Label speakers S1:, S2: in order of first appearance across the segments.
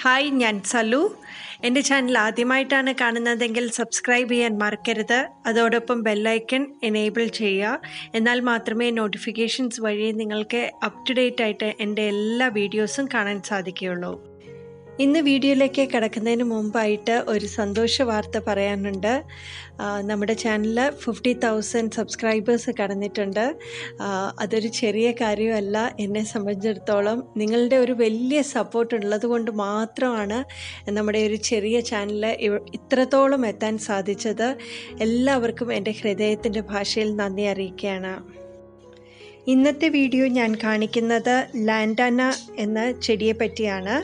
S1: Hi, ഞാൻ സലു. എൻ്റെ channel ആദ്യമായിട്ടാണ് കാണുന്നതെങ്കിൽ സബ്സ്ക്രൈബ് ചെയ്യാൻ മറക്കരുത്. അതോടൊപ്പം ബെല്ലൈക്കൺ എനേബിൾ ചെയ്യുക. എന്നാൽ മാത്രമേ നോട്ടിഫിക്കേഷൻസ് വഴി നിങ്ങൾക്ക് അപ് ടു ഡേറ്റ് ആയിട്ട് എൻ്റെ എല്ലാ വീഡിയോസും കാണാൻ സാധിക്കുകയുള്ളൂ. ഇന്ന് വീഡിയോയിലേക്ക് കിടക്കുന്നതിന് മുമ്പായിട്ട് ഒരു സന്തോഷ വാർത്ത പറയാനുണ്ട്. നമ്മുടെ ചാനലിൽ 50,000 സബ്സ്ക്രൈബേഴ്സ് കടന്നിട്ടുണ്ട്. അതൊരു ചെറിയ കാര്യമല്ല. എന്നെ സംബന്ധിച്ചിടത്തോളം നിങ്ങളുടെ ഒരു വലിയ സപ്പോർട്ട് ഉള്ളത് കൊണ്ട് മാത്രമാണ് നമ്മുടെ ഒരു ചെറിയ ചാനൽ ഇത്രത്തോളം എത്താൻ സാധിച്ചത്. എല്ലാവർക്കും എൻ്റെ ഹൃദയത്തിൻ്റെ ഭാഷയിൽ നന്ദി അറിയിക്കുകയാണ്. ഇന്നത്തെ വീഡിയോ ഞാൻ കാണിക്കുന്നത് ലാൻഡാന എന്ന ചെടിയെ പറ്റിയാണ്.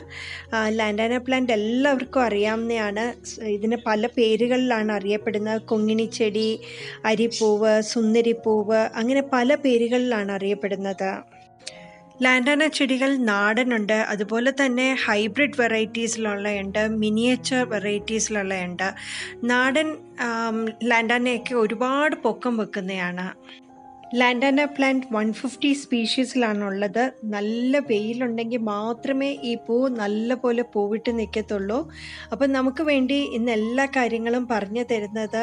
S1: ലാൻഡാന പ്ലാന്റ് എല്ലാവർക്കും അറിയാവുന്നതാണ്. ഇതിന് പല പേരുകളിലാണ് അറിയപ്പെടുന്നത്. കൊങ്ങിണിച്ചെടി, അരിപ്പൂവ്, സുന്ദരിപ്പൂവ്, അങ്ങനെ പല പേരുകളിലാണ് അറിയപ്പെടുന്നത്. ലാൻഡാന ചെടികൾ നാടനുണ്ട്, അതുപോലെ തന്നെ ഹൈബ്രിഡ് വെറൈറ്റീസിലുള്ളതുണ്ട്, മിനിയേച്ചർ വെറൈറ്റീസിലുള്ളതുണ്ട്. നാടൻ ലാൻഡാനയൊക്കെ ഒരുപാട് പൊക്കം വെക്കുന്നതാണ്. Lantana plant 150 സ്പീഷീസിലാണുള്ളത്. നല്ല വെയിലുണ്ടെങ്കിൽ മാത്രമേ ഈ പൂ നല്ല പോലെ പൂവിട്ട് നിൽക്കത്തുള്ളൂ. അപ്പം നമുക്ക് വേണ്ടി ഇന്ന് എല്ലാ കാര്യങ്ങളും പറഞ്ഞു തരുന്നത്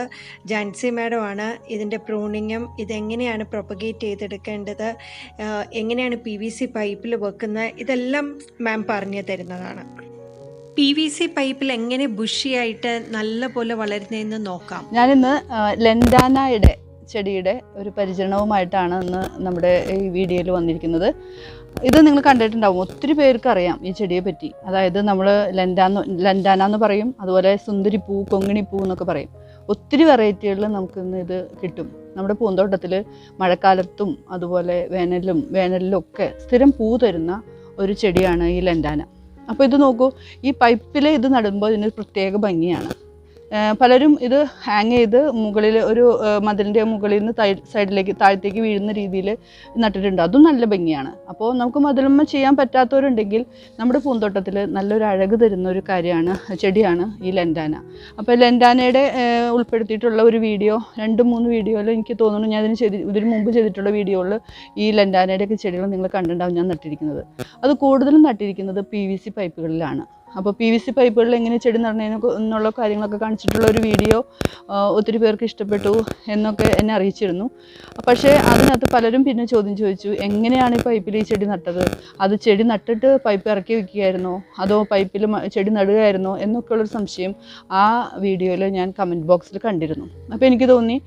S1: ജാൻസി മാഡമാണ്. ഇതിൻ്റെ പ്രൂണിങ്ങും ഇതെങ്ങനെയാണ് പ്രൊപ്പഗേറ്റ് ചെയ്തെടുക്കേണ്ടത്, എങ്ങനെയാണ് PVC പൈപ്പിൽ വെക്കുന്നത്, ഇതെല്ലാം മാം പറഞ്ഞു തരുന്നതാണ്. PVC പൈപ്പിൽ എങ്ങനെ ബുഷിയായിട്ട് നല്ല പോലെ വളരുന്നതെന്ന് നോക്കാം.
S2: ഞാനിന്ന് ലൻഡാനയുടെ ചെടിയുടെ ഒരു പരിചരണവുമായിട്ടാണ് ഇന്ന് നമ്മുടെ ഈ വീഡിയോയിൽ വന്നിരിക്കുന്നത്. ഇത് നിങ്ങൾ കണ്ടിട്ടുണ്ടാവും, ഒത്തിരി പേർക്ക് അറിയാം ഈ ചെടിയെ പറ്റി. അതായത് നമ്മൾ ലൻഡാന എന്ന് പറയും, അതുപോലെ സുന്ദരിപ്പൂ, കൊങ്ങിണിപ്പൂ എന്നൊക്കെ പറയും. ഒത്തിരി വെറൈറ്റികളിൽ നമുക്കിന്ന് ഇത് കിട്ടും. നമ്മുടെ പൂന്തോട്ടത്തിൽ മഴക്കാലത്തും അതുപോലെ വേനലിലും ഒക്കെ സ്ഥിരം പൂ തരുന്ന ഒരു ചെടിയാണ് ഈ ലൻഡാന. അപ്പോൾ ഇത് നോക്കൂ, ഈ പൈപ്പിൽ ഇത് നടുമ്പോൾ ഇതിന് പ്രത്യേക ഭംഗിയാണ്. പലരും ഇത് ഹാങ് ചെയ്ത് മുകളിൽ ഒരു മതിലിൻ്റെ മുകളിൽ നിന്ന് സൈഡിലേക്ക് താഴത്തേക്ക് വീഴുന്ന രീതിയിൽ നട്ടിട്ടുണ്ട്. അതും നല്ല ഭംഗിയാണ്. അപ്പോൾ നമുക്ക് മതിലുമ്മ ചെയ്യാൻ പറ്റാത്തവരുണ്ടെങ്കിൽ നമ്മുടെ പൂന്തോട്ടത്തിൽ നല്ലൊരു അഴക് തരുന്ന ഒരു ചെടിയാണ് ഈ ലൻഡാന. അപ്പോൾ ലൻഡാനയുടെ ഉൾപ്പെടുത്തിയിട്ടുള്ള ഒരു വീഡിയോ 2-3 വീഡിയോയിൽ എനിക്ക് തോന്നുന്നു, ഞാൻ ഇതിന് മുമ്പ് ചെയ്തിട്ടുള്ള വീഡിയോയിൽ ഈ ലൻഡാനയുടെയൊക്കെ ചെടികൾ നിങ്ങൾ കണ്ടിട്ടുണ്ടാവും ഞാൻ നട്ടിരിക്കുന്നത്. അത് കൂടുതലും നട്ടിരിക്കുന്നത് PVC പൈപ്പുകളിലാണ്. അപ്പോൾ PVC പൈപ്പുകളിൽ എങ്ങനെ ചെടി നടന്നതിനുള്ള കാര്യങ്ങളൊക്കെ കാണിച്ചിട്ടുള്ള ഒരു വീഡിയോ ഒത്തിരി പേർക്ക് ഇഷ്ടപ്പെട്ടു എന്നൊക്കെ എന്നെ അറിയിച്ചിരുന്നു. പക്ഷേ അതിനകത്ത് പലരും പിന്നെ ചോദ്യം ചോദിച്ചു, എങ്ങനെയാണ് ഈ പൈപ്പിൽ ഈ ചെടി നട്ടത്? അത് ചെടി നട്ടിട്ട് പൈപ്പ് ഇറക്കി വെക്കുകയായിരുന്നോ, അതോ പൈപ്പിൽ ചെടി നടുകയായിരുന്നോ എന്നൊക്കെയുള്ളൊരു സംശയം ആ വീഡിയോയിൽ ഞാൻ കമൻറ്റ് ബോക്സിൽ കണ്ടിരുന്നു. അപ്പോൾ എനിക്ക് തോന്നി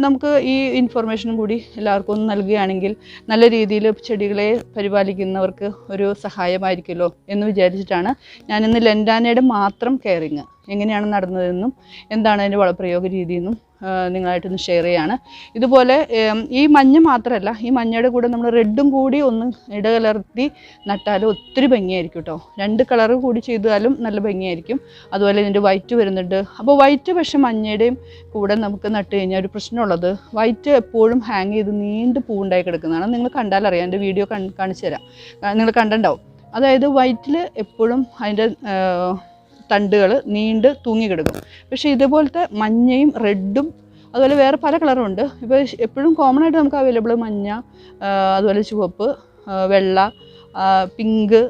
S2: നമുക്ക് ഈ ഇൻഫർമേഷനും കൂടി എല്ലാവർക്കും ഒന്ന് നൽകുകയാണെങ്കിൽ നല്ല രീതിയിൽ ചെടികളെ പരിപാലിക്കുന്നവർക്ക് ഒരു സഹായമായിരിക്കുമല്ലോ എന്ന് വിചാരിച്ചിട്ടാണ് ഞാനിന്ന് ലൻഡാനയുടെ മാത്രം കെയറിങ് എങ്ങനെയാണ് നടന്നതെന്നും എന്താണ് അതിൻ്റെ വളപ്രയോഗ രീതിയെന്നും നിങ്ങളായിട്ടൊന്ന് ഷെയർ ചെയ്യാണ്. ഇതുപോലെ ഈ മഞ്ഞ മാത്രമല്ല, ഈ മഞ്ഞയുടെ കൂടെ നമ്മൾ റെഡും കൂടി ഒന്ന് ഇടകലർത്തി നട്ടാലും ഒത്തിരി ഭംഗിയായിരിക്കും കേട്ടോ. 2 കളർ കൂടി ചെയ്താലും നല്ല ഭംഗിയായിരിക്കും. അതുപോലെ ഇതിൻ്റെ വൈറ്റ് വരുന്നുണ്ട്. അപ്പോൾ വൈറ്റ് പക്ഷേ മഞ്ഞയുടെയും കൂടെ നമുക്ക് നട്ട് കഴിഞ്ഞാൽ ഒരു പ്രശ്നമുള്ളത്, വൈറ്റ് എപ്പോഴും ഹാങ് ചെയ്ത് നീണ്ട് പൂവുണ്ടായി കിടക്കുന്നതാണ്. നിങ്ങൾ കണ്ടാലറിയാം, എൻ്റെ വീഡിയോ കാണിച്ചു തരാം, നിങ്ങൾ കണ്ടിട്ടുണ്ടാവും. അതായത് വൈറ്റിൽ എപ്പോഴും അതിൻ്റെ തണ്ടുകൾ നീണ്ട് തൂങ്ങി കിടക്കും. പക്ഷേ ഇതുപോലത്തെ മഞ്ഞയും റെഡും അതുപോലെ വേറെ പല കളറും ഉണ്ട്. ഇപ്പോൾ എപ്പോഴും കോമൺ ആയിട്ട് നമുക്ക് അവൈലബിൾ മഞ്ഞ, അതുപോലെ ചുവപ്പ്, വെള്ള, പിങ്ക്,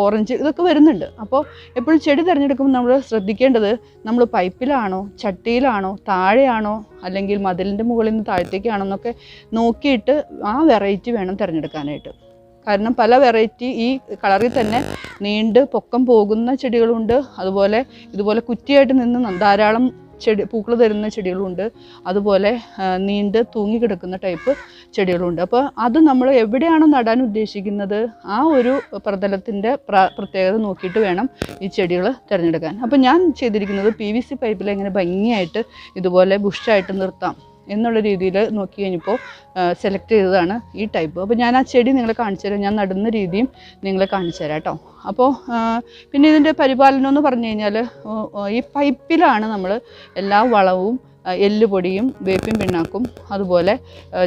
S2: ഓറഞ്ച്, ഇതൊക്കെ വരുന്നുണ്ട്. അപ്പോൾ എപ്പോഴും ചെടി തിരഞ്ഞെടുക്കുമ്പോൾ നമ്മൾ ശ്രദ്ധിക്കേണ്ടത്, നമ്മൾ പൈപ്പിലാണോ, ചട്ടിയിലാണോ, താഴെയാണോ, അല്ലെങ്കിൽ മതിലിൻ്റെ മുകളിൽ നിന്ന് താഴത്തേക്കാണോ എന്നൊക്കെ നോക്കിയിട്ട് ആ വെറൈറ്റി വേണം തിരഞ്ഞെടുക്കാനായിട്ട്. കാരണം പല വെറൈറ്റി ഈ കളറിൽ തന്നെ നീണ്ട് പൊക്കം പോകുന്ന ചെടികളുണ്ട്. അതുപോലെ ഇതുപോലെ കുറ്റിയായിട്ട് നിന്ന് ധാരാളം പൂക്കൾ തരുന്ന ചെടികളുണ്ട്. അതുപോലെ നീണ്ട് തൂങ്ങി കിടക്കുന്ന ടൈപ്പ് ചെടികളുണ്ട്. അപ്പോൾ അത് നമ്മൾ എവിടെയാണോ നടാൻ ഉദ്ദേശിക്കുന്നത് ആ ഒരു പ്രതലത്തിൻ്റെ പ്രത്യേകത നോക്കിയിട്ട് വേണം ഈ ചെടികൾ തിരഞ്ഞെടുക്കാൻ. അപ്പോൾ ഞാൻ ചെയ്തിരിക്കുന്നത് PVC പൈപ്പിൽ എങ്ങനെ ഭംഗിയായിട്ട് ഇതുപോലെ ബുഷായിട്ട് നിർത്താം എന്നുള്ള രീതിയിൽ നോക്കി കഴിഞ്ഞപ്പോൾ സെലക്ട് ചെയ്തതാണ് ഈ ടൈപ്പ്. അപ്പോൾ ഞാൻ ആ ചെടി നിങ്ങളെ കാണിച്ചു തരാം, ഞാൻ നടുന്ന രീതിയും നിങ്ങളെ കാണിച്ചു തരാം കേട്ടോ. അപ്പോൾ പിന്നെ ഇതിൻ്റെ പരിപാലനം എന്ന് പറഞ്ഞു കഴിഞ്ഞാൽ ഈ പൈപ്പിലാണ് നമ്മൾ എല്ലാ വളവും എല്ലുപൊടിയും വേപ്പിൻ പിണ്ണാക്കും അതുപോലെ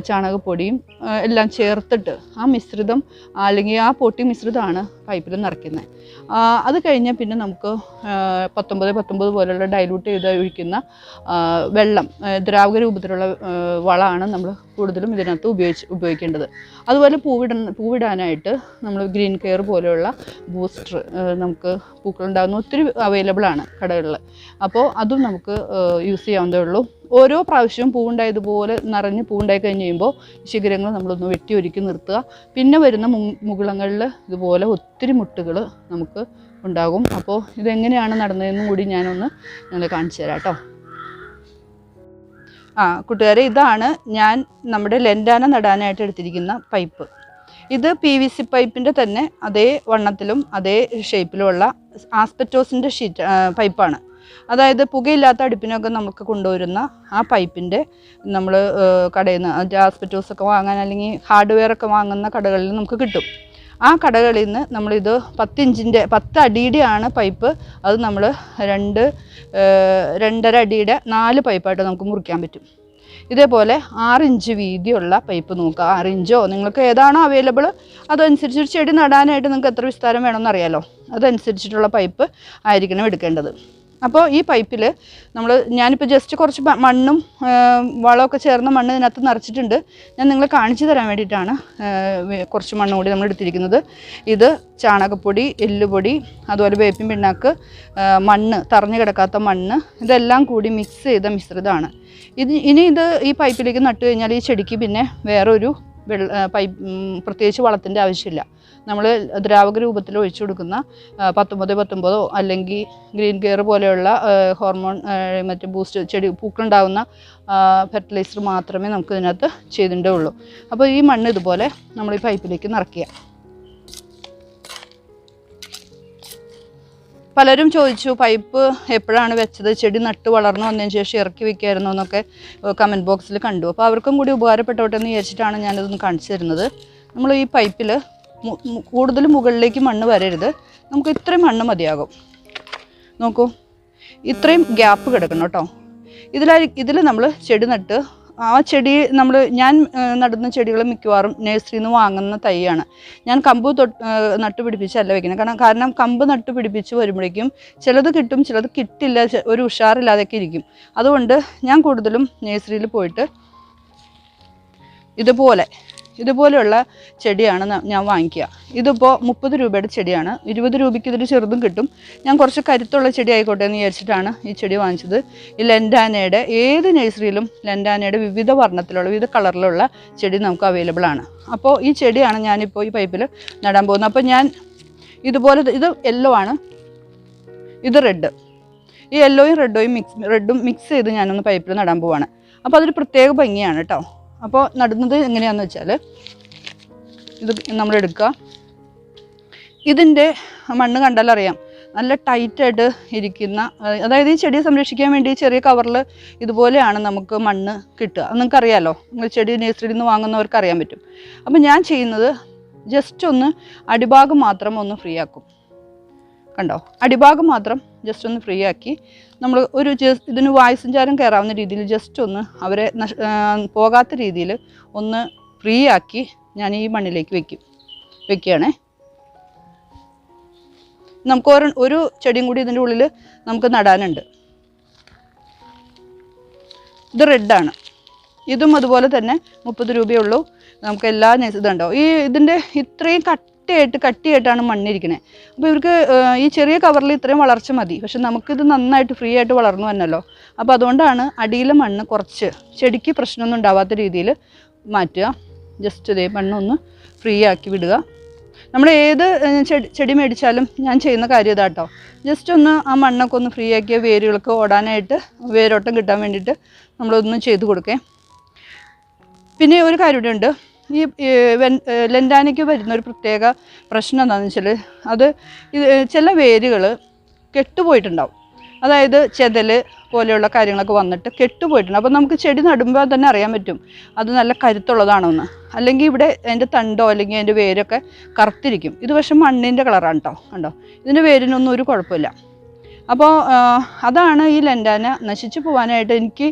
S2: ചാണകപ്പൊടിയും എല്ലാം ചേർത്തിട്ട് ആ മിശ്രിതം അല്ലെങ്കിൽ ആ പൊട്ടി മിശ്രിതമാണ് പൈപ്പിൽ നിറയ്ക്കുന്നത്. അത് കഴിഞ്ഞാൽ പിന്നെ നമുക്ക് 19 പോലുള്ള ഡൈലൂട്ട് ചെയ്ത് ഒഴിക്കുന്ന വെള്ളം, ദ്രാവക രൂപത്തിലുള്ള വളമാണ് നമ്മൾ കൂടുതലും ഇതിനകത്ത് ഉപയോഗിക്കേണ്ടത്. അതുപോലെ പൂവിടാനായിട്ട് നമ്മൾ ഗ്രീൻ കെയർ പോലെയുള്ള ബൂസ്റ്റർ നമുക്ക് പൂക്കളുണ്ടാകുന്ന ഒത്തിരി അവൈലബിൾ ആണ് കടകളിൽ. അപ്പോൾ അതും നമുക്ക് യൂസ് ചെയ്യാവുന്നതേ ഉള്ളൂ. ഓരോ പ്രാവശ്യവും പൂവുണ്ടായതുപോലെ നിറഞ്ഞ് പൂവുണ്ടായി കഴിഞ്ഞ് കഴിയുമ്പോൾ ശിഖരങ്ങൾ നമ്മളൊന്ന് വെട്ടി ഒരുക്കി നിർത്തുക. പിന്നെ വരുന്ന മുകുളങ്ങളിൽ ഇതുപോലെ ഒത്തിരി മുട്ടുകൾ നമുക്ക് ഉണ്ടാകും. അപ്പോൾ ഇതെങ്ങനെയാണ് നടന്നതെന്നും കൂടി ഞാനൊന്ന് കാണിച്ചു തരാം കേട്ടോ. കൂട്ടുകാരെ, ഇതാണ് ഞാൻ നമ്മുടെ ലെൻഡാന നടാനായിട്ട് എടുത്തിരിക്കുന്ന പൈപ്പ്. ഇത് PVC പൈപ്പിൻ്റെ തന്നെ അതേ വണ്ണത്തിലും അതേ ഷേപ്പിലുമുള്ള ആസ്പെറ്റോസിൻ്റെ പൈപ്പാണ്. അതായത് പുകയില്ലാത്ത അടുപ്പിനൊക്കെ നമുക്ക് കൊണ്ടുവരുന്ന ആ പൈപ്പിൻ്റെ നമ്മൾ കടയിൽ നിന്ന് ആസ്പെറ്റോസൊക്കെ വാങ്ങാൻ അല്ലെങ്കിൽ ഹാർഡ്വെയർ ഒക്കെ വാങ്ങുന്ന കടകളിൽ നമുക്ക് കിട്ടും. ആ കടകളിൽ നിന്ന് നമ്മളിത് 10 അടിയുടെയാണ് പൈപ്പ്. അത് നമ്മൾ 2.5 അടിയുടെ 4 പൈപ്പായിട്ട് നമുക്ക് മുറിക്കാൻ പറ്റും. ഇതേപോലെ 6 ഇഞ്ച് വീതിയുള്ള പൈപ്പ് നോക്കുക. 6 ഇഞ്ചോ നിങ്ങൾക്ക് ഏതാണോ അവൈലബിൾ അതനുസരിച്ച് ഒരു ചെടി നടാനായിട്ട് നിങ്ങൾക്ക് എത്ര വിസ്താരം വേണമെന്ന് അറിയാലോ, അതനുസരിച്ചിട്ടുള്ള പൈപ്പ് ആയിരിക്കണം എടുക്കേണ്ടത്. അപ്പോൾ ഈ പൈപ്പിൽ ഞാനിപ്പോൾ ജസ്റ്റ് കുറച്ച് മണ്ണും വളമൊക്കെ ചേർന്ന മണ്ണ് ഇതിനകത്ത് നിറച്ചിട്ടുണ്ട്. ഞാൻ നിങ്ങളെ കാണിച്ചു തരാൻ വേണ്ടിയിട്ടാണ് കുറച്ച് മണ്ണ് കൂടി നമ്മൾ എടുത്തിരിക്കുന്നത്. ഇത് ചാണകപ്പൊടി, എല്ലുപൊടി, അതുപോലെ വേപ്പിൻ പിണ്ണാക്ക്, മണ്ണ്, തറഞ്ഞു കിടക്കാത്ത മണ്ണ്, ഇതെല്ലാം കൂടി മിക്സ് ചെയ്ത മിശ്രിതമാണ്. ഇനി ഈ പൈപ്പിലേക്ക് നട്ടു കഴിഞ്ഞാൽ ഈ ചെടിക്ക് പിന്നെ വേറൊരു പ്രത്യേകിച്ച് വളത്തിൻ്റെ ആവശ്യമില്ല. നമ്മൾ ദ്രാവക രൂപത്തിൽ ഒഴിച്ചു കൊടുക്കുന്ന 19 അല്ലെങ്കിൽ ഗ്രീൻ കെയർ പോലെയുള്ള ഹോർമോൺ മറ്റ് ബൂസ്റ്റ് പൂക്കളുണ്ടാകുന്ന ഫെർട്ടിലൈസർ മാത്രമേ നമുക്ക് ഇതിനകത്ത് ചെയ്തിട്ടേ ഉള്ളൂ. അപ്പോൾ ഈ മണ്ണ് ഇതുപോലെ നമ്മൾ ഈ പൈപ്പിലേക്ക് നിറയ്ക്കുക. പലരും ചോദിച്ചു പൈപ്പ് എപ്പോഴാണ് വെച്ചത്, ചെടി നട്ട് വളർന്നു വന്നതിന് ശേഷം ഇറക്കി വെക്കായിരുന്നു എന്നൊക്കെ കമൻറ്റ് ബോക്സിൽ കണ്ടു. അപ്പോൾ അവർക്കും കൂടി ഉപകാരപ്പെട്ടോട്ടെ എന്ന് വിചാരിച്ചിട്ടാണ് ഞാനിതൊന്ന് കാണിച്ചു തരുന്നത്. നമ്മൾ ഈ പൈപ്പിൽ കൂടുതൽ മുകളിലേക്ക് മണ്ണ് വരരുത്, നമുക്ക് ഇത്രയും മണ്ണ് മതിയാകും. നോക്കൂ, ഇത്രയും ഗ്യാപ്പ് കിടക്കണം കേട്ടോ. ഇതിൽ നമ്മൾ ചെടി നട്ട് ആ ചെടി ഞാൻ നടുന്ന ചെടികൾ മിക്കവാറും നഴ്സറിയിൽ നിന്ന് വാങ്ങുന്ന തൈയാണ്. ഞാൻ കമ്പ് നട്ടുപിടിപ്പിച്ചല്ല വെക്കുന്നത്. കാരണം കമ്പ് നട്ടുപിടിപ്പിച്ച് വരുമ്പോഴേക്കും ചിലത് കിട്ടും, ചിലത് കിട്ടില്ല, ഒരു ഉഷാറില്ലാതെയൊക്കെ ഇരിക്കും. അതുകൊണ്ട് ഞാൻ കൂടുതലും നഴ്സറിയിൽ പോയിട്ട് ഇതുപോലെയുള്ള ചെടിയാണ് ഞാൻ വാങ്ങിക്കുക. ഇതിപ്പോൾ 30 രൂപയുടെ ചെടിയാണ്. 20 രൂപയ്ക്ക് ഇതിൽ ചെറുതും കിട്ടും. ഞാൻ കുറച്ച് കരുത്തുള്ള ചെടി ആയിക്കോട്ടെ എന്ന് വിചാരിച്ചിട്ടാണ് ഈ ചെടി വാങ്ങിച്ചത്. ഈ ലെൻഡാനയുടെ ഏത് നഴ്സറിയിലും ലെൻഡാനയുടെ വിവിധ വർണ്ണത്തിലുള്ള വിവിധ കളറിലുള്ള ചെടി നമുക്ക് അവൈലബിൾ ആണ്. അപ്പോൾ ഈ ചെടിയാണ് ഞാനിപ്പോൾ ഈ പൈപ്പിൽ നടാൻ പോകുന്നത്. അപ്പോൾ ഞാൻ ഇത് യെല്ലോ ആണ്, ഇത് റെഡ്. ഈ യെല്ലോയും റെഡും മിക്സ് ചെയ്ത് ഞാനൊന്ന് പൈപ്പിൽ നടാൻ പോവാണ്. അപ്പോൾ അതൊരു പ്രത്യേക ഭംഗിയാണ് കേട്ടോ. അപ്പോൾ നടുന്നത് എങ്ങനെയാണെന്ന് വെച്ചാൽ ഇത് നമ്മളെടുക്കുക. ഇതിൻ്റെ മണ്ണ് കണ്ടാൽ അറിയാം, നല്ല ടൈറ്റായിട്ട് ഇരിക്കുന്ന, അതായത് ഈ ചെടിയെ സംരക്ഷിക്കാൻ വേണ്ടി ചെറിയ കവറിൽ ഇതുപോലെയാണ് നമുക്ക് മണ്ണ് കിട്ടുക. അത് നിങ്ങൾക്കറിയാമല്ലോ, നിങ്ങൾ ചെടി നഴ്സറിയിൽ നിന്ന് വാങ്ങുന്നവർക്ക് അറിയാൻ പറ്റും. അപ്പോൾ ഞാൻ ചെയ്യുന്നത് ജസ്റ്റ് ഒന്ന് അടിഭാഗം മാത്രം ഒന്ന് ഫ്രീ ആക്കും. കണ്ടോ, അടിഭാഗം മാത്രം ജസ്റ്റ് ഒന്ന് ഫ്രീ ആക്കി നമ്മൾ ഇതിന് വായുസഞ്ചാരം കയറാവുന്ന രീതിയിൽ ജസ്റ്റ് ഒന്ന് അവരെ പോകാത്ത രീതിയിൽ ഒന്ന് ഫ്രീ ആക്കി ഞാൻ ഈ മണ്ണിലേക്ക് വെക്കുകയാണേ. നമുക്ക് ഒരു ചെടിയും കൂടി ഇതിൻ്റെ ഉള്ളിൽ നമുക്ക് നടാനുണ്ട്. ഇത് റെഡാണ്. ഇതും അതുപോലെ തന്നെ 30 രൂപയേ ഉള്ളൂ. നമുക്ക് എല്ലാ ഇതുണ്ടോ, ഇതിൻ്റെ ഇത്രയും കട്ടിയായിട്ടാണ് മണ്ണിരിക്കുന്നത്. അപ്പോൾ ഇവർക്ക് ഈ ചെറിയ കവറിൽ ഇത്രയും വളർച്ച മതി. പക്ഷെ നമുക്കിത് നന്നായിട്ട് ഫ്രീ ആയിട്ട് വളർന്നു വന്നല്ലോ. അപ്പോൾ അതുകൊണ്ടാണ് അടിയിലെ മണ്ണ് കുറച്ച് ചെടിക്ക് പ്രശ്നമൊന്നും ഉണ്ടാവാത്ത രീതിയിൽ മാറ്റുക. ജസ്റ്റ് ഇതേ മണ്ണൊന്ന് ഫ്രീ ആക്കി വിടുക. നമ്മൾ ഏത് ചെടി മേടിച്ചാലും ഞാൻ ചെയ്യുന്ന കാര്യം ഇതാ കേട്ടോ. ജസ്റ്റ് ഒന്ന് ആ മണ്ണൊക്കെ ഒന്ന് ഫ്രീ ആക്കിയ വേരുകൾക്ക് ഓടാനായിട്ട്, വേരോട്ടം കിട്ടാൻ വേണ്ടിയിട്ട് നമ്മളൊന്ന് ചെയ്ത് കൊടുക്കേ. പിന്നെ ഒരു കാര്യം കൂടെ ഉണ്ട്. ഈ ലെൻഡാനയ്ക്ക് വരുന്ന ഒരു പ്രത്യേക പ്രശ്നം എന്താണെന്ന് വെച്ചാൽ ചില വേരുകൾ കെട്ടുപോയിട്ടുണ്ടാവും. അതായത് ചെതൽ പോലെയുള്ള കാര്യങ്ങളൊക്കെ വന്നിട്ട് കെട്ടുപോയിട്ടുണ്ട്. അപ്പോൾ നമുക്ക് ചെടി നടുമ്പോൾ തന്നെ അറിയാൻ പറ്റും അത് നല്ല കരുത്തുള്ളതാണോ എന്ന്. അല്ലെങ്കിൽ ഇവിടെ അതിൻ്റെ തണ്ടോ അല്ലെങ്കിൽ അതിൻ്റെ വേരൊക്കെ കറുത്തിരിക്കും. ഇത് പക്ഷേ മണ്ണിൻ്റെ കളറാണ് കേട്ടോ. കണ്ടോ, ഇതിൻ്റെ വേരിനൊന്നും ഒരു കുഴപ്പമില്ല. അപ്പോൾ അതാണ് ഈ ലെൻഡാന നശിച്ചു പോകാനായിട്ട് എനിക്ക്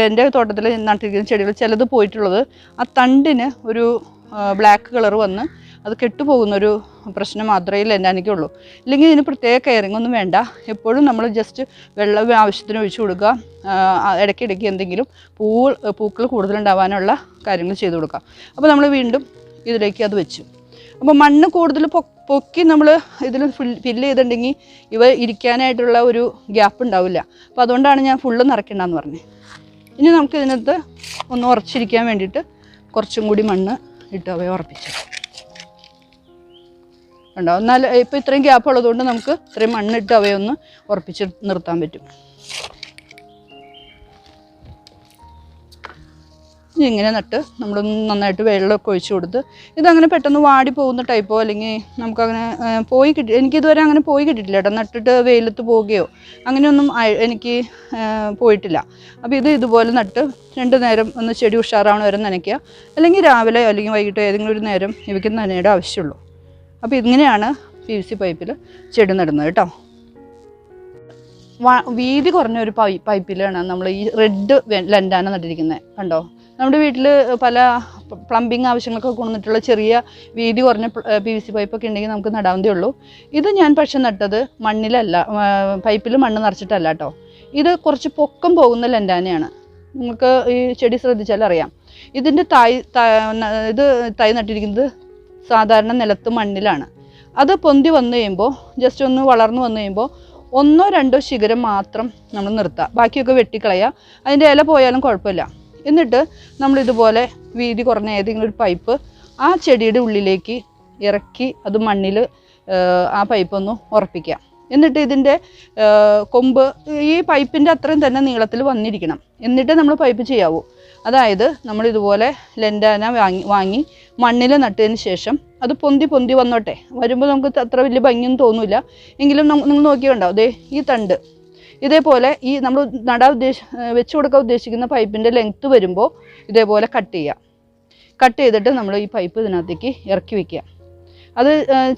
S2: എൻ്റെ തോട്ടത്തിൽ നട്ടിരിക്കുന്ന ചെടികൾ ചിലത് പോയിട്ടുള്ളത്. ആ തണ്ടിന് ഒരു ബ്ലാക്ക് കളർ വന്ന് അത് കെട്ടുപോകുന്നൊരു പ്രശ്നം മാത്രമേ ലെൻഡാനയ്ക്കുള്ളൂ. ഇല്ലെങ്കിൽ ഇതിന് പ്രത്യേക കെയറിംഗ് ഒന്നും വേണ്ട. എപ്പോഴും നമ്മൾ ജസ്റ്റ് വെള്ളം ആവശ്യത്തിന് ഒഴിച്ചു കൊടുക്കുക. ഇടയ്ക്കിടയ്ക്ക് എന്തെങ്കിലും പൂക്കൾ കൂടുതലുണ്ടാവാനുള്ള കാര്യങ്ങൾ ചെയ്തു കൊടുക്കുക. അപ്പോൾ നമ്മൾ വീണ്ടും ഇതിലേക്ക് അത് വെച്ചു. അപ്പോൾ മണ്ണ് കൂടുതൽ പൊക്കി നമ്മൾ ഇതിൽ ഫില്ല് ചെയ്തിട്ടുണ്ടെങ്കിൽ ഇവ ഇരിക്കാനായിട്ടുള്ള ഒരു ഗ്യാപ്പ് ഉണ്ടാവില്ല. അപ്പോൾ അതുകൊണ്ടാണ് ഞാൻ ഫുള്ള് നിറയ്ക്കണ്ടെന്ന് പറഞ്ഞത്. ഇനി നമുക്ക് ഇതിനകത്ത് ഒന്ന് ഉറച്ചിരിക്കാൻ വേണ്ടിയിട്ട് കുറച്ചും കൂടി മണ്ണ് ഇട്ട് അവയെ ഉറപ്പിച്ചു ഉണ്ടാവും. എന്നാൽ ഇപ്പോൾ ഇത്രയും ഗ്യാപ്പ് ഉള്ളതുകൊണ്ട് നമുക്ക് ഇത്രയും മണ്ണിട്ട് അവയൊന്ന് ഉറപ്പിച്ച് നിർത്താൻ പറ്റും. ഇങ്ങനെ നട്ട് നമ്മളൊന്ന് നന്നായിട്ട് വെള്ളമൊക്കെ ഒഴിച്ചു കൊടുത്ത് ഇതങ്ങനെ പെട്ടെന്ന് വാടി പോകുന്ന ടൈപ്പോ അല്ലെങ്കിൽ നമുക്കങ്ങനെ എനിക്കിതുവരെ അങ്ങനെ പോയി കിട്ടിയിട്ടില്ല കേട്ടോ. നട്ടിട്ട് വെയിലത്ത് പോവുകയോ അങ്ങനെയൊന്നും എനിക്ക് പോയിട്ടില്ല. അപ്പോൾ ഇതുപോലെ നട്ട് 2 നേരം ഒന്ന് ചെടി ഉഷാറാവണ വരെ നനയ്ക്കുക. അല്ലെങ്കിൽ രാവിലെ അല്ലെങ്കിൽ വൈകിട്ടോ ഏതെങ്കിലും ഒരു നേരം ഇവയ്ക്ക് നനയുടെ ആവശ്യമുള്ളൂ. അപ്പോൾ ഇങ്ങനെയാണ് PVC പൈപ്പിൽ ചെടി നടുന്നത് കേട്ടോ. വീതി കുറഞ്ഞ ഒരു പൈപ്പിലാണ് നമ്മൾ ഈ റെഡ് ലെൻഡാന നട്ടിരിക്കുന്നത്. കണ്ടോ, നമ്മുടെ വീട്ടിൽ പല പ്ലംബിങ് ആവശ്യങ്ങളൊക്കെ കൊണ്ടുവന്നിട്ടുള്ള ചെറിയ വീതി കുറഞ്ഞ PVC പൈപ്പൊക്കെ ഉണ്ടെങ്കിൽ നമുക്ക് നടാവുന്നതേ ഉള്ളൂ. ഇത് ഞാൻ പക്ഷെ നട്ടത് മണ്ണിലല്ല, പൈപ്പിൽ മണ്ണ് നിറച്ചിട്ടല്ല കേട്ടോ. ഇത് കുറച്ച് പൊക്കം പോകുന്ന ലെൻഡാനയാണ്. നിങ്ങൾക്ക് ഈ ചെടി ശ്രദ്ധിച്ചാൽ അറിയാം. ഇതിൻ്റെ തൈ നട്ടിരിക്കുന്നത് സാധാരണ നിലത്ത് മണ്ണിലാണ്. അത് പൊന്തി വന്നു കഴിയുമ്പോൾ ജസ്റ്റ് ഒന്ന് വളർന്നു വന്നു കഴിയുമ്പോൾ 1-2 ശിഖരം മാത്രം നമ്മൾ നിർത്തുക. ബാക്കിയൊക്കെ വെട്ടിക്കളയുക. അതിൻ്റെ ഇല പോയാലും കുഴപ്പമില്ല. എന്നിട്ട് നമ്മളിതുപോലെ വീതി കുറഞ്ഞ ഏതെങ്കിലും ഒരു പൈപ്പ് ആ ചെടിയുടെ ഉള്ളിലേക്ക് ഇറക്കി അത് മണ്ണിൽ ആ പൈപ്പൊന്ന് ഉറപ്പിക്കുക. എന്നിട്ട് ഇതിൻ്റെ കൊമ്പ് ഈ പൈപ്പിൻ്റെ അത്രയും തന്നെ നീളത്തിൽ വന്നിരിക്കണം. എന്നിട്ട് നമ്മൾ പൈപ്പ് ചെയ്യാവൂ. അതായത് നമ്മളിതുപോലെ ലെൻഡാന വാങ്ങി മണ്ണിൽ നട്ടതിന് ശേഷം അത് പൊന്തി വന്നോട്ടെ. വരുമ്പോൾ നമുക്ക് അത്ര വലിയ ഭംഗിയൊന്നും തോന്നില്ല. എങ്കിലും നിങ്ങൾ നോക്കിയുണ്ടാവും, ദേ ഈ തണ്ട് ഇതേപോലെ ഈ നമ്മൾ വെച്ച് കൊടുക്കാൻ ഉദ്ദേശിക്കുന്ന പൈപ്പിൻ്റെ ലെങ്ത്ത് വരുമ്പോൾ ഇതേപോലെ കട്ട് ചെയ്തിട്ട് നമ്മൾ ഈ പൈപ്പ് ഇതിനകത്തേക്ക് ഇറക്കി വയ്ക്കുക. അത്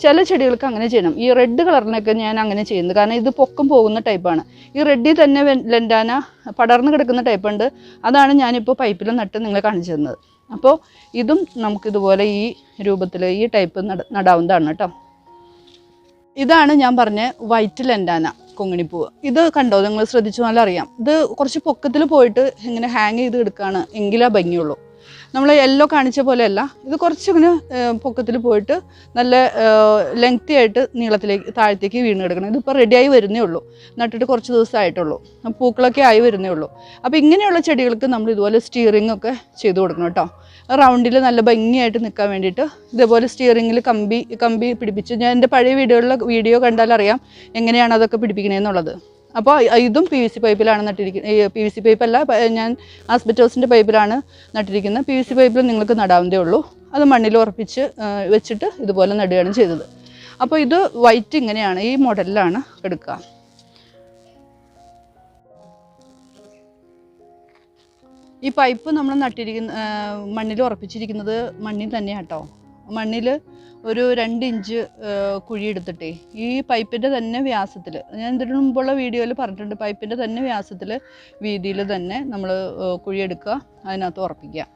S2: ചില ചെടികൾക്ക് അങ്ങനെ ചെയ്യണം. ഈ റെഡ് കളറിനൊക്കെ ഞാൻ അങ്ങനെ ചെയ്യുന്നത്. കാരണം ഇത് പൊക്കം പോകുന്ന ടൈപ്പാണ്. ഈ റെഡിൽ തന്നെ ലെൻഡാന പടർന്ന് കിടക്കുന്ന ടൈപ്പുണ്ട്. അതാണ് ഞാനിപ്പോൾ പൈപ്പിൽ നട്ട് നിങ്ങളെ കാണിച്ചു തന്നത്. അപ്പോൾ ഇതും നമുക്കിതുപോലെ ഈ രൂപത്തിൽ ഈ ടൈപ്പ് നടാവുന്നതാണ് കേട്ടോ. ഇതാണ് ഞാൻ പറഞ്ഞ വൈറ്റ് ലെൻഡാന കൊങ്ങിണിപ്പൂവ്. ഇത് കണ്ടോ, നിങ്ങൾ ശ്രദ്ധിച്ചു നല്ല അറിയാം. ഇത് കുറച്ച് പൊക്കത്തിൽ പോയിട്ട് ഇങ്ങനെ ഹാങ് ചെയ്ത് എടുക്കുകയാണ് എങ്കിലേ ഭംഗിയുള്ളൂ. നമ്മൾ യെല്ലോ കാണിച്ച പോലെയല്ല, ഇത് കുറച്ചിങ്ങനെ പൊക്കത്തിൽ പോയിട്ട് നല്ല ലെങ്തി ആയിട്ട് നീളത്തിലേക്ക് താഴത്തേക്ക് വീണ് കിടക്കണം. ഇതിപ്പോൾ റെഡിയായി വരുന്നേ ഉള്ളൂ. നട്ടിട്ട് കുറച്ച് ദിവസമായിട്ടുള്ളൂ. പൂക്കളൊക്കെ ആയി വരുന്നേ ഉള്ളൂ. അപ്പോൾ ഇങ്ങനെയുള്ള ചെടികൾക്ക് നമ്മൾ ഇതുപോലെ സ്റ്റിയറിംഗ് ഒക്കെ ചെയ്ത് കൊടുക്കണം കേട്ടോ. റൗണ്ടിൽ നല്ല ഭംഗിയായിട്ട് നിൽക്കാൻ വേണ്ടിയിട്ട് ഇതേപോലെ സ്റ്റിയറിങ്ങിൽ കമ്പി പിടിപ്പിച്ച്, ഞാൻ എൻ്റെ പഴയ വീഡിയോ കണ്ടാൽ അറിയാം എങ്ങനെയാണ് അതൊക്കെ പിടിപ്പിക്കണേന്നുള്ളത്. അപ്പോൾ ഇതും PVC പൈപ്പിലാണ് നട്ടിരിക്കുന്നത്. PVC പൈപ്പല്ല, ഞാൻ ആസ്ബറ്റോസിൻ്റെ പൈപ്പിലാണ് നട്ടിരിക്കുന്നത്. PVC പൈപ്പിൽ നിങ്ങൾക്ക് നടാവുന്നതേ ഉള്ളൂ. അത് മണ്ണിൽ ഉറപ്പിച്ച് വെച്ചിട്ട് ഇതുപോലെ നടുകയാണ് ചെയ്തത്. അപ്പോൾ ഇത് വൈറ്റ് ഇങ്ങനെയാണ്, ഈ മോഡലിലാണ് എടുക്കുക. ഈ പൈപ്പ് നമ്മൾ മണ്ണിൽ ഉറപ്പിച്ചിരിക്കുന്നത് മണ്ണിൽ തന്നെയാണ് കേട്ടോ. മണ്ണിൽ ഒരു 2 ഇഞ്ച് കുഴി എടുത്തിട്ടേ ഈ പൈപ്പിൻ്റെ തന്നെ വ്യാസത്തിൽ, ഞാൻ ഇതിനു മുമ്പുള്ള വീഡിയോയിൽ പറഞ്ഞിട്ടുണ്ട്, പൈപ്പിൻ്റെ തന്നെ വ്യാസത്തിൽ വീതിയിൽ തന്നെ നമ്മൾ കുഴിയെടുക്കുക, അതിനകത്ത് ഉറപ്പിക്കുക.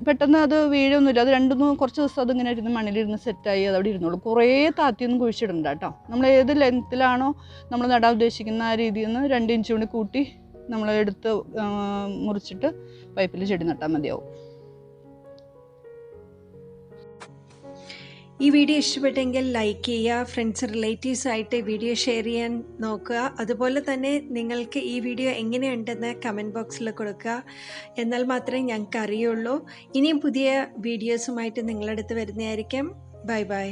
S2: പെട്ടെന്ന് അത് വീഴൊന്നുമില്ല. അത് 2-3 കുറച്ച് ദിവസം അതിങ്ങനെ ഇരുന്ന് മണ്ണിലിരുന്ന് സെറ്റായി അതവിടെ ഇരുന്നോളൂ. കുറേ താത്തിയൊന്നും കുഴിച്ചിടണ്ട കേട്ടോ. നമ്മൾ ഏത് ലെങ്ത്തിലാണോ നമ്മൾ നടാൻ ഉദ്ദേശിക്കുന്ന ആ രീതിയിൽ നിന്ന് 2 ഇഞ്ച് കൂടി കൂട്ടി നമ്മൾ എടുത്ത് മുറിച്ചിട്ട് പൈപ്പിൽ ചെടി നട്ടാൽ മതിയാവും.
S1: ഈ വീഡിയോ ഇഷ്ടപ്പെട്ടെങ്കിൽ ലൈക്ക് ചെയ്യുക, ഫ്രണ്ട്സ് റിലേറ്റീവ്സ് ആയിട്ട് വീഡിയോ ഷെയർ ചെയ്യാൻ നോക്കുക. അതുപോലെ തന്നെ നിങ്ങൾക്ക് ഈ വീഡിയോ എങ്ങനെയുണ്ടെന്ന് കമൻറ്റ് ബോക്സിൽ കൊടുക്കുക. എന്നാൽ മാത്രമേ ഞങ്ങൾക്ക് അറിയുള്ളൂ. ഇനിയും പുതിയ വീഡിയോസുമായിട്ട് നിങ്ങളുടെ അടുത്ത് വരുന്നതായിരിക്കും. Bye bye.